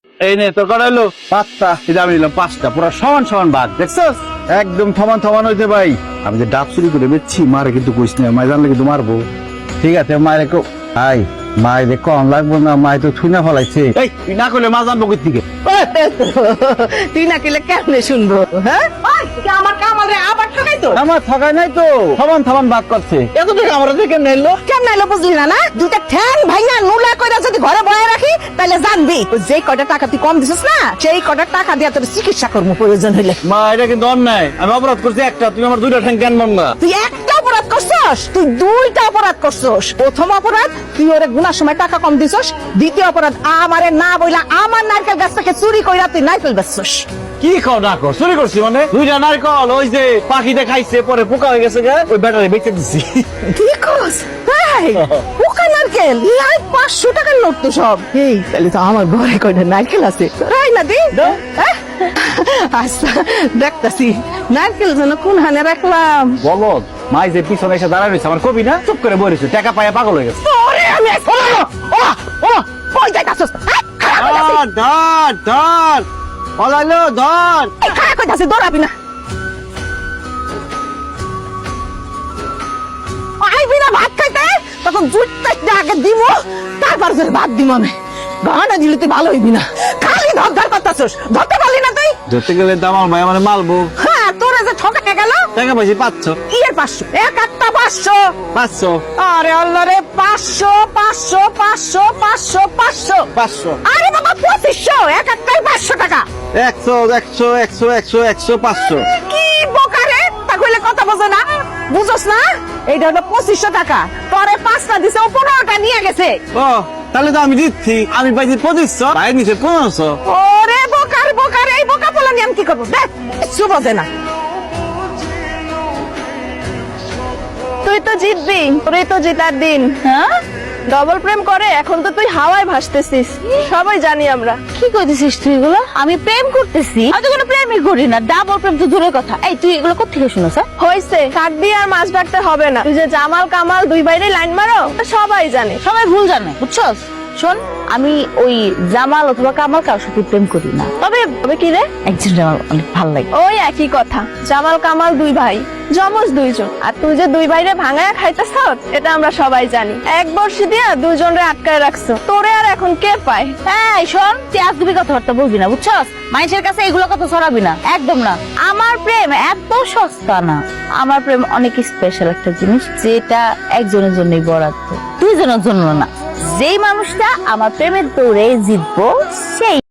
এই নে তোর কটা হলো? 5টা। এই যে আমি নিলাম 5টা, পুরো সমান সমান ভাগ, দেখছস? একদম সমান সমান হইতে ভাই। আমি যে ডাব চুরি করে বেচছি, মারে কিন্তু কইস না, মাই জানলে কিন্তু মারবো। ঠিক আছে, মায়ের ভাই মায়ের কম লাগবো না, মায় তো ছুঁনা ফলাইছে। এই তুই না করলে মা জানবো কই থেকে? তুই না কেলে কেমনে শুনবো? হ্যাঁ আমার কামালে আবার ঠকাই তো। আমার ঠকাই নাই তো, সমান সমান ভাগ করছে। এত টাকা আমরা থেকে নেলো কেমন এলো বুঝলি না? না দুইটা ঠ্যাং ভাইয়া নুলা কইরা যদি ঘরে বয়ে রাখি তাহলে জানবি যে কয়টা টাকা তুই কম দিছিস না, সেই কয়টা টাকা দিয়া তোর চিকিৎসা করবো প্রয়োজন হইলে। মা এটা কিন্তু অন্যায়, আমি অপরাধ করছি একটা, তুমি আমার 2টা ঠ্যাং কেন মারবা? তুই একটা অপরাধ করছস, তুই 2টা অপরাধ করছস। প্রথম অপরাধ তুই ওরে গুনার সময় টাকা কম দিছস। দ্বিতীয় অপরাধ আমারে না বইলা আমার নারকেল গাছ থেকে চুরি কইরা তুই নারকেল বেচছস। কি খাও না কর, চুরি করছি মানে? 2টা নারকল ওই যে পাখিতে খাইছে, পরে পোকা হয়ে গেছে, ওই ব্যাটারি বেচে দিছি। ঠিক আছে তাই? পোকা নারকেল 500 টাকার নোট তো সব। এই তাহলে তো আমার ঘরে কয়টা নারকেল আছে, তাই না দি? হ্যাঁ? আচ্ছা দেখতাছি নারকেল যেন কোন হানে রাখলাম। বলো মাই যে পিছনে এসে দাঁড়ায় রয়েছে, আমার কবি না চুপ করে বলেছে, টাকা পায়া পাগল হয়ে গেছে। ওরে আমি কই যাইতাছস? ধর ধর ধর পলাইলো, ধর। খারাপ কইতাছি, দৌড়াবি না। আইবি না ভাত খাইতে, তখন জুটটা আগে দিব, তারপর তোর ভাত দিব আমি। গানা দিলে তুই ভালো হইবি না, খালি ধর করতাছস। ধরতে পারলি না তুই? ধরতে গেলে তো আমার মায়া মানে মালবো। হ্যাঁ তোরা যে ঠকাকে গেল। টাকা পাইছি 500। কি এর 500? এক একটা 500। 500 আরে আল্লাহ রে, 500 500 500 500 500 500 আরে বাবা 2500, এক একটাই 500 টাকা। 100 100 100 100 100 500। কি বোকা রে, তা কইলে কথা বোঝে না, বুঝছস না? এইটা হলো 2500 টাকা, তোরে 5টা দিছে, ও 15টা নিয়ে গেছে। ও তাহলে তো আমি দিচ্ছি, আমি পাইছি 2500, ভাই নিচে 1500। ওরে বোকার এই বোকা পোলা নিয়ে আমি কি করবো? দেখ কিছু বোঝে না। তুই তো জিতবি, তোরই তো জেতার দিন। হ্যাঁ ডবল প্রেম করে, এখন তো তুই হাওয়ায় ভাসতেছিস, সবাই জানি আমরা। কি কইতেছিস তুই এগুলো? আমি প্রেম করতেছি? আমি তো কোনো প্রেমই করি না, ডাবল প্রেম তো দূরের কথা। এই তুই এগুলো কোত্থেকে শুনছ? হইছে, কাটবি আর মাছ ডাকতে হবে না। তুই যে জামাল কামাল দুই বাইরে লাইন মারো, তা সবাই জানে। সবাই ভুল জানে, বুঝছস? শোন, আমি ওই জামাল অথবা কামাল কারোর সাথে প্রেম করি না, তবে কি রে? একজন আমার অনেক ভালো লাগে। ওই একই কথা, জামাল কামাল দুই ভাই, জমজ দুইজন। আর তুই যে দুই ভাইরে ভাঙায় খাইতেছ, এটা আমরা সবাই জানি। এক বর্ষি দিয়া দুইজনরে আটকায় রাখছো, তোরে আর এখন কে পায়? এই শোন, তুই আজগুবি কথাবার্তা বলবি না, বুঝছস? মানুষের কাছে এগুলো কথা ছড়াবি না, একদম না। আমার প্রেম এত সস্তা না, আমার প্রেম অনেক স্পেশাল একটা জিনিস, যেটা একজনের জন্যই বরাদ্দ, দুইজনের জন্য না। যেই মানুষটা আমার প্রেমের দৌড়ে জিতবো, সেই